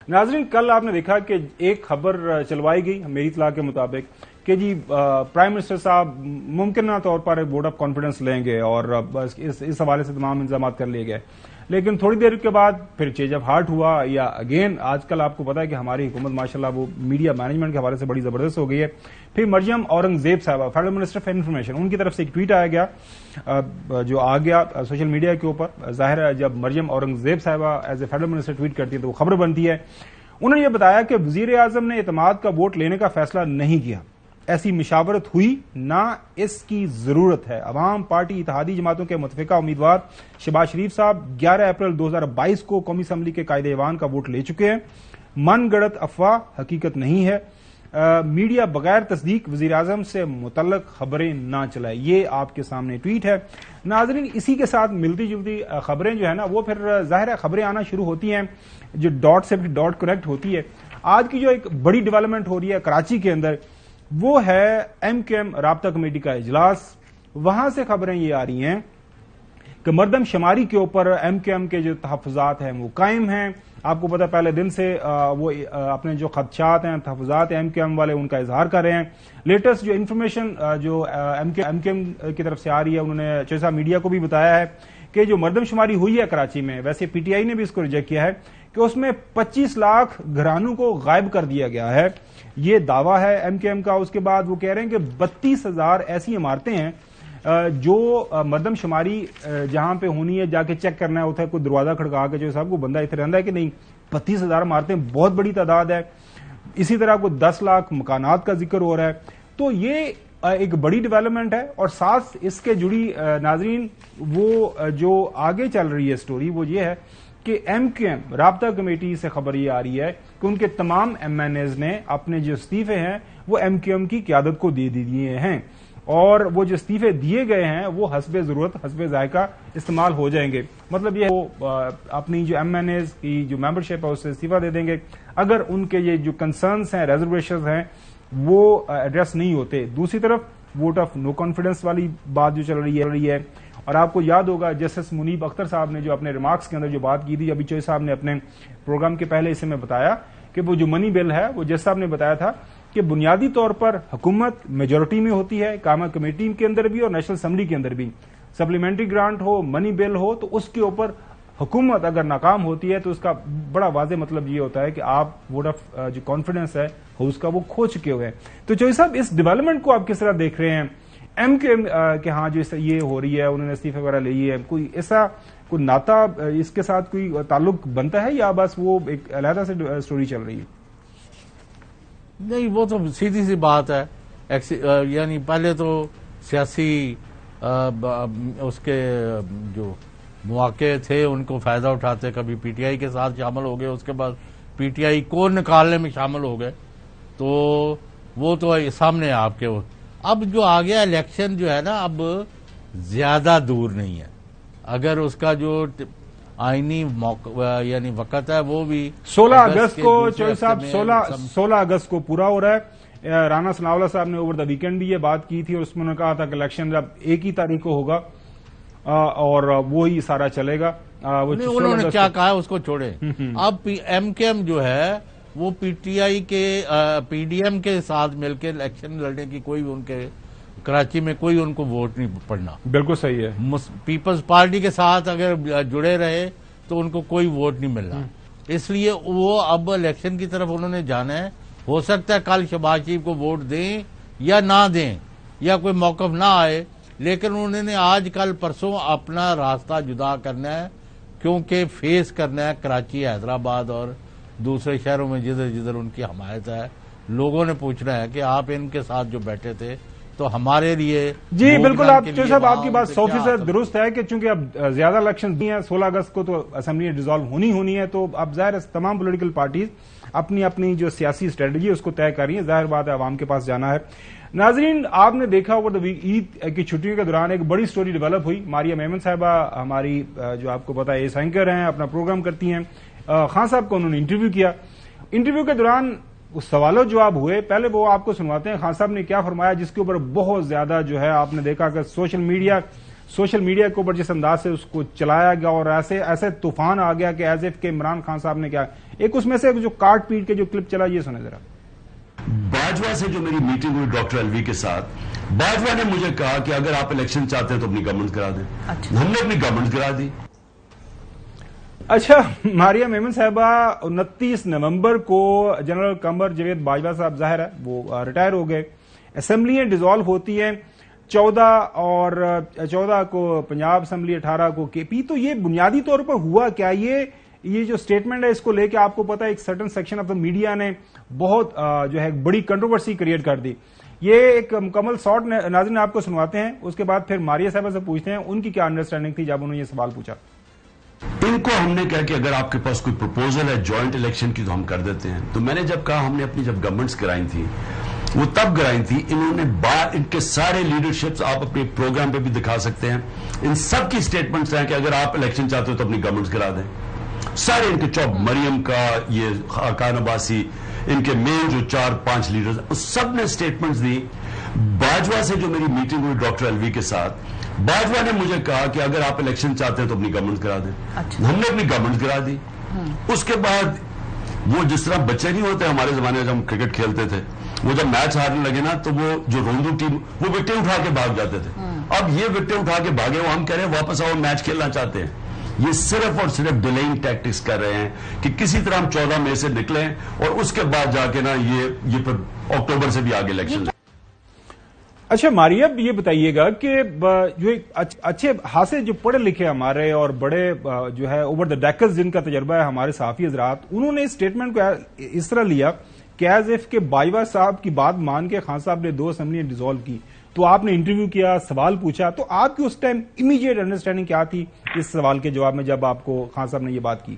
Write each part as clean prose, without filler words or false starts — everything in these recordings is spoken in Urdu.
ناظرین، کل آپ نے دیکھا کہ ایک خبر چلوائی گئی میری اطلاع کے مطابق کہ جی پرائم منسٹر صاحب ممکنہ طور پر ایک ووٹ آف کانفیڈنس لیں گے اور اس حوالے سے تمام انتظامات کر لیے گئے، لیکن تھوڑی دیر کے بعد پھر چینج آف ہارٹ ہوا یا اگین آج کل آپ کو پتا ہے کہ ہماری حکومت ماشاءاللہ وہ میڈیا مینجمنٹ کے حوالے سے بڑی زبردست ہو گئی ہے۔ پھر مریم اورنگزیب صاحبہ فیڈرل منسٹر فار انفارمیشن، ان کی طرف سے ایک ٹویٹ آیا گیا جو آ گیا سوشل میڈیا کے اوپر۔ ظاہر ہے جب مریم اورنگزیب صاحبہ as a federal minister tweet کرتی ہے تو وہ خبر بنتی ہے۔ انہوں نے یہ بتایا کہ وزیر اعظم نے اعتماد کا ووٹ لینے کا فیصلہ نہیں کیا، ایسی مشاورت ہوئی نہ اس کی ضرورت ہے۔ عوام پارٹی اتحادی جماعتوں کے متفقہ امیدوار شہباز شریف صاحب 11 اپریل 2022 کو قومی اسمبلی کے قائد ایوان کا ووٹ لے چکے ہیں۔ من گڑت افواہ حقیقت نہیں ہے، میڈیا بغیر تصدیق وزیر اعظم سے متعلق خبریں نہ چلائے، یہ آپ کے سامنے ٹویٹ ہے۔ ناظرین، اسی کے ساتھ ملتی جلتی خبریں جو ہے نا وہ پھر ظاہر ہے خبریں آنا شروع ہوتی ہیں جو ڈاٹ سے بھی ڈاٹ کنیکٹ ہوتی ہے۔ آج کی جو ایک بڑی ڈیولپمنٹ ہو رہی ہے کراچی کے اندر وہ ہے ایم کیو ایم رابطہ کمیٹی کا اجلاس۔ وہاں سے خبریں یہ آ رہی ہیں کہ مردم شماری کے اوپر ایم کیو ایم کے جو تحفظات ہیں وہ قائم ہیں۔ آپ کو پتا پہلے دن سے وہ اپنے جو خدشات ہیں تحفظات ایم کیو ایم والے ان کا اظہار کر رہے ہیں۔ لیٹسٹ جو انفارمیشن جو ایم کیو ایم کی طرف سے آ رہی ہے، انہوں نے چوہدری صاحب میڈیا کو بھی بتایا ہے کہ جو مردم شماری ہوئی ہے کراچی میں، ویسے پی ٹی آئی نے بھی اس کو ریجیکٹ کیا ہے کہ اس میں 25 لاکھ گھرانوں کو غائب کر دیا گیا ہے، یہ دعویٰ ہے ایم کیو ایم کا۔ اس کے بعد وہ کہہ رہے ہیں کہ 32,000 ایسی عمارتیں ہیں جو مردم شماری جہاں پہ ہونی ہے جا کے چیک کرنا ہوتا ہے، کوئی دروازہ کھڑکا کے جو صاحب کو بندہ اتنے رہتا ہے کہ نہیں، 32,000 عمارتیں بہت بڑی تعداد ہے۔ اسی طرح کوئی 10 لاکھ مکانات کا ذکر ہو رہا ہے، تو یہ ایک بڑی ڈیولپمنٹ ہے۔ اور ساتھ اس کے جڑی ناظرین وہ جو آگے چل رہی ہے سٹوری وہ یہ ہے کہ ایم کیو ایم رابطہ کمیٹی سے خبر یہ آ رہی ہے کہ ان کے تمام ایم این ایز نے اپنے جو استعفے ہیں وہ ایم کیو ایم کی قیادت کو دے دیے ہیں، اور وہ جو استعفے دیے گئے ہیں وہ حسب ضرورت حسب ذائقہ استعمال ہو جائیں گے۔ مطلب یہ وہ اپنی جو ایم این ایز کی جو ممبرشپ ہے اس سے استعفیٰ دے دیں گے اگر ان کے یہ جو کنسرنس ہیں ریزرویشنز ہیں وہ ایڈریس نہیں ہوتے۔ دوسری طرف ووٹ آف نو کانفیڈنس والی بات جو چل رہی ہے، اور آپ کو یاد ہوگا جسٹس منیب اختر صاحب نے جو اپنے ریمارکس کے اندر جو بات کی تھی، ابھی چوہدری صاحب نے اپنے پروگرام کے پہلے حصے میں بتایا کہ وہ جو منی بل ہے وہ جس صاحب نے بتایا تھا کہ بنیادی طور پر حکومت میجورٹی میں ہوتی ہے، قائمہ کمیٹی کے اندر بھی اور نیشنل اسمبلی کے اندر بھی، سپلیمنٹری گرانٹ ہو منی بل ہو تو اس کے اوپر حکومت اگر ناکام ہوتی ہے تو اس کا بڑا واضح مطلب یہ ہوتا ہے کہ آپ ووٹ آف جو کانفیڈنس ہے اس کا وہ کھو چکے ہوئے ہیں۔ تو چوہدری صاحب اس ڈیولپمنٹ کو آپ کس طرح دیکھ رہے ہیں؟ ایم کیو ایم کے ہاں جو یہ ہو رہی ہے انہوں نے استعفے وغیرہ لیے ہے، کوئی ایسا کوئی ناتا اس کے ساتھ کوئی تعلق بنتا ہے یا بس وہ ایک علیحدہ سے اسٹوری چل رہی ہے؟ نہیں، وہ تو سیدھی سی بات ہے، یعنی پہلے تو سیاسی اس کے جو مواقع تھے ان کو فائدہ اٹھاتے، کبھی پی ٹی آئی کے ساتھ شامل ہو گئے، اس کے بعد پی ٹی آئی کو نکالنے میں شامل ہو گئے، تو وہ تو سامنے آپ کے۔ اب جو آ گیا الیکشن جو ہے نا اب زیادہ دور نہیں ہے، اگر اس کا جو آئینی یعنی وقت ہے وہ بھی 16 اگست کو چوہدری صاحب 16 اگست کو پورا ہو رہا ہے۔ رانا ثناءاللہ صاحب نے اوور دا ویکینڈ بھی یہ بات کی تھی اور اس میں انہوں نے کہا تھا کہ الیکشن جب 1 ہی تاریخ کو ہوگا اور وہی سارا چلے گا۔ انہوں نے کیا کہا اس کو چھوڑے، اب ایم کے ایم جو ہے وہ پی ٹی آئی کے پی ڈی ایم کے ساتھ مل کے الیکشن لڑنے کی کوئی ان کے کراچی میں کوئی ان کو ووٹ نہیں پڑنا۔ بالکل صحیح ہے، پیپلز پارٹی کے ساتھ اگر جڑے رہے تو ان کو کوئی ووٹ نہیں ملنا، اس لیے وہ اب الیکشن کی طرف انہوں نے جانا ہے۔ ہو سکتا ہے کل شہباز شریف کو ووٹ دیں یا نہ دیں یا کوئی موقف نہ آئے، لیکن انہوں نے آج کل پرسوں اپنا راستہ جدا کرنا ہے، کیونکہ فیس کرنا ہے کراچی، حیدرآباد اور دوسرے شہروں میں جدھر جدھر ان کی حمایت ہے۔ لوگوں نے پوچھنا ہے کہ آپ ان کے ساتھ جو بیٹھے تھے تو ہمارے لیے جی بالکل آپ چوہدری صاحب آپ کی بات 100% درست ہے کہ چونکہ اب زیادہ الیکشن نہیں ہے، 16 اگست کو تو اسمبلی ڈیزالو ہونی ہے، تو اب ظاہر ہے تمام پولیٹیکل پارٹیز اپنی اپنی جو سیاسی اسٹریٹجی اس کو طے کر رہی ہیں، ظاہر بات ہے عوام کے پاس جانا ہے۔ ناظرین، آپ نے دیکھا اوور عید کی چھٹیوں کے دوران ایک بڑی سٹوری ڈیولپ ہوئی۔ ماریہ میمن صاحبہ ہماری جو آپ کو پتا ہے ایس اینکر ہیں، اپنا پروگرام کرتی ہیں، خان صاحب کو انہوں نے انٹرویو کیا۔ انٹرویو کے دوران سوال و جواب ہوئے، پہلے وہ آپ کو سنواتے ہیں خان صاحب نے کیا فرمایا، جس کے اوپر بہت زیادہ جو ہے آپ نے دیکھا کہ سوشل میڈیا کے اوپر جس انداز سے اس کو چلایا گیا اور ایسے طوفان آ گیا کہ ایز اف کہ عمران خان صاحب نے کیا ایک اس میں سے جو کاٹ پیٹ کے جو کلپ چلا یہ سنیں ذرا. باجوہ سے جو میری میٹنگ ہوئی ڈاکٹر الوی کے ساتھ، باجوہ نے مجھے کہا کہ اگر آپ الیکشن چاہتے ہیں تو اپنی گورنمنٹ کرا دیں. ہم نے اپنی گورنمنٹ کرا دی. اچھا، ماریہ میمن صاحبہ 29 نومبر کو جنرل قمر جاوید باجوہ صاحب ظاہر ہے وہ ریٹائر ہو گئے. اسمبلیاں ڈیزالو ہوتی ہیں 14 کو پنجاب اسمبلی، 18 کو کے پی. تو یہ بنیادی طور پر ہوا کیا؟ یہ جو سٹیٹمنٹ ہے اس کو لے کے آپ کو پتا ہے ایک certain section of the media نے بہت جو ہے بڑی کنٹروورسی کریٹ کر دی. یہ ایک مکمل شارٹ ناظرین آپ کو سنواتے ہیں، اس کے بعد پھر ماریہ صاحبہ سے پوچھتے ہیں ان کی کیا انڈرسٹینڈنگ تھی جب انہوں نے یہ سوال پوچھا. ان کو ہم نے کہا کہ اگر آپ کے پاس کوئی پروپوزل ہے جوائنٹ الیکشن کی تو ہم کر دیتے ہیں. تو میں نے جب کہا ہم نے اپنی جب گورنمنٹس کرائی تھی وہ تب کرائی تھی، انہوں نے ان کے سارے لیڈرشپس آپ اپنے پروگرام پہ بھی دکھا سکتے ہیں، ان سب کی سٹیٹمنٹس ہیں کہ اگر آپ الیکشن چاہتے ہو تو اپنی گورنمنٹس کرا دیں. سارے ان کے چوب مریم کا، یہ خاقان عباسی، ان کے مین جو 4-5 لیڈرز سب نے سٹیٹمنٹس دی. باجوہ سے جو میری میٹنگ ہوئی ڈاکٹر الوی کے ساتھ، باجوہ نے مجھے کہا کہ اگر آپ الیکشن چاہتے ہیں تو اپنی گورنمنٹ کرا دیں. ہم نے اپنی گورنمنٹ کرا دی. اس کے بعد وہ جس طرح بچے نہیں ہوتے ہمارے زمانے میں جب ہم کرکٹ کھیلتے تھے، وہ جب میچ ہارنے لگے نا تو وہ جو روندو ٹیم وہ وکٹیں اٹھا کے بھاگ جاتے تھے. اب یہ وکٹیں اٹھا کے بھاگے، وہ ہم کہہ رہے ہیں واپس آؤ میچ کھیلنا چاہتے ہیں. یہ صرف اور صرف ڈیلیئنگ ٹیکٹکس کر رہے ہیں کہ کسی طرح ہم 14 مئی سے نکلیں اور اس کے بعد جا کے نا یہ پھر اکتوبر سے بھی آگے الیکشن. اچھا ماریہ، یہ بتائیے گا کہ جو اچھے خاصے جو پڑھے لکھے ہمارے اور بڑے جو ہے اوور دا ڈیکز جن کا تجربہ ہے ہمارے صحافی حضرات، انہوں نے اس اسٹیٹمنٹ کو اس طرح لیا کہ ایز اف کہ باجوہ صاحب کی بات مان کے خان صاحب نے 2 اسمبلیاں ڈیزالو کی، تو آپ نے انٹرویو کیا، سوال پوچھا، تو آپ کی اس ٹائم امیڈیٹ انڈرسٹینڈنگ کیا تھی اس سوال کے جواب میں جب آپ کو خان صاحب نے یہ بات کی؟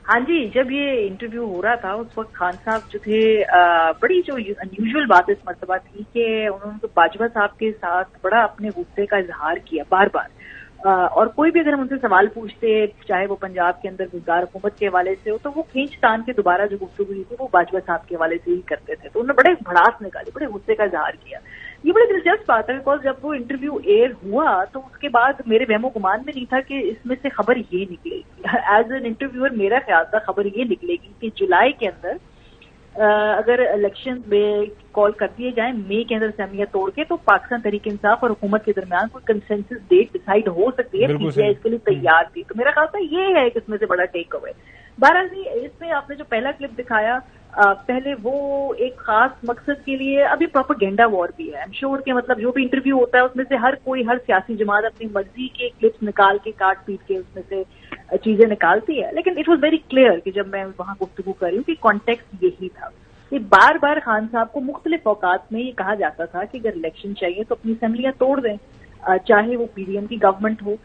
ہاں جی، جب یہ انٹرویو ہو رہا تھا اس وقت خان صاحب جو تھے، بڑی جو انیوژل بات اس مرتبہ تھی کہ انہوں نے باجوہ صاحب کے ساتھ بڑا اپنے غصے کا اظہار کیا بار بار. اور کوئی بھی اگر ہم ان سے سوال پوچھتے، چاہے وہ پنجاب کے اندر گزدار حکومت کے حوالے سے ہو، تو وہ کھینچ تان کے دوبارہ جو گفتگو ہوئی تھی وہ باجوہ صاحب کے حوالے سے ہی کرتے تھے. تو انہوں نے بڑے بھڑاس نکالی، بڑے غصے کا اظہار کیا. یہ بڑی دلچسپ بات ہے بیکاز جب وہ انٹرویو ایئر ہوا تو اس کے بعد میرے وہم و گمان میں نہیں تھا کہ اس میں سے خبر یہ نکلے گی. ایز این انٹرویور میرا خیال تھا خبر یہ نکلے گی کہ جولائی کے اندر اگر الیکشن میں کال کر دیے جائیں، مئی کے اندر اسمبلیاں توڑ کے، تو پاکستان تحریک انصاف اور حکومت کے درمیان کوئی کنسنسس ڈیٹ ڈیسائیڈ ہو سکتی ہے. پی ٹی آئی اس کے لیے تیار تھی. تو میرا خیال تھا یہ ہے کہ اس میں سے بڑا ٹیک اوے. بہرحال اس میں آپ نے جو پہلا کلپ دکھایا، پہلے وہ ایک خاص مقصد کے لیے، ابھی پروپیگنڈا وار بھی ہے. ایم شیور کہ مطلب جو بھی انٹرویو ہوتا ہے اس میں سے ہر سیاسی جماعت اپنی مرضی کے کلپس نکال کے کاٹ پیٹ کے اس میں سے چیزیں نکالتی ہے. لیکن اٹ واز ویری کلیئر کہ جب میں وہاں گفتگو کر رہی ہوں کہ کانٹیکسٹ یہی تھا کہ بار بار خان صاحب کو مختلف اوقات میں یہ کہا جاتا تھا کہ اگر الیکشن چاہیے تو اپنی اسمبلیاں توڑ دیں، چاہے وہ پی ڈی ایم کی گورنمنٹ ہو.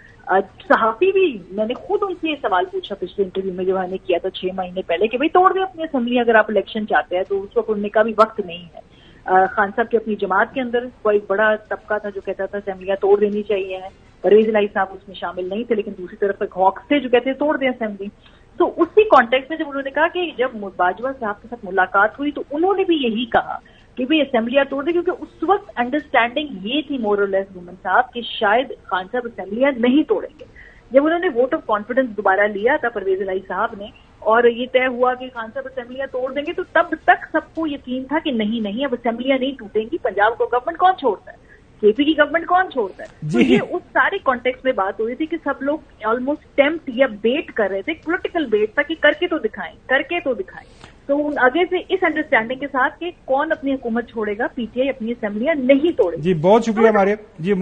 صحافی بھی، میں نے خود ان سے یہ سوال پوچھا پچھلے انٹرویو میں جو میں نے کیا تھا 6 مہینے پہلے کہ بھائی توڑ دیں اپنی اسمبلی اگر آپ الیکشن چاہتے ہیں. تو اس وقت انہوں نے کہا بھی وقت نہیں ہے. خان صاحب کی اپنی جماعت کے اندر کوئی بڑا طبقہ تھا جو کہتا تھا اسمبلیاں توڑ دینی چاہیے ہیں. پرویز الہی صاحب اس میں شامل نہیں تھے، لیکن دوسری طرف ایک ہاکس تھے جو کہتے توڑ دیں اسمبلی. تو اسی کانٹیکس میں جب انہوں نے کہا کہ جب باجوہ صاحب کے ساتھ ملاقات ہوئی تو انہوں نے بھی یہی کہا کہ بھائی اسمبلیاں توڑ دیں، کیونکہ اس وقت انڈرسٹینڈنگ یہ تھی مور اور لیس گومن صاحب کہ شاید خان صاحب اسمبلیاں نہیں توڑیں گے. جب انہوں نے ووٹ آف کانفیڈنس دوبارہ لیا تھا پرویز الہی صاحب نے اور یہ طے ہوا کہ خان صاحب اسمبلیاں توڑ دیں گے، تو تب تک سب کو یقین تھا کہ نہیں اب اسمبلیاں نہیں ٹوٹیں گی. پنجاب کو گورنمنٹ کون چھوڑتا ہے، کے پی کی گورنمنٹ کون چھوڑتا ہے. تو یہ اس سارے کانٹیکس میں بات ہو رہی تھی کہ سب لوگ آلموسٹ ٹیمپٹ یا بیٹ کر رہے تھے، پولیٹیکل بیٹ تھا کہ کر کے تو دکھائیں. تو آگے سے اس انڈرسٹینڈنگ کے ساتھ کہ کون اپنی حکومت چھوڑے گا، پی ٹی آئی اپنی اسمبلیاں نہیں توڑے. جی بہت شکریہ ماریہ. جی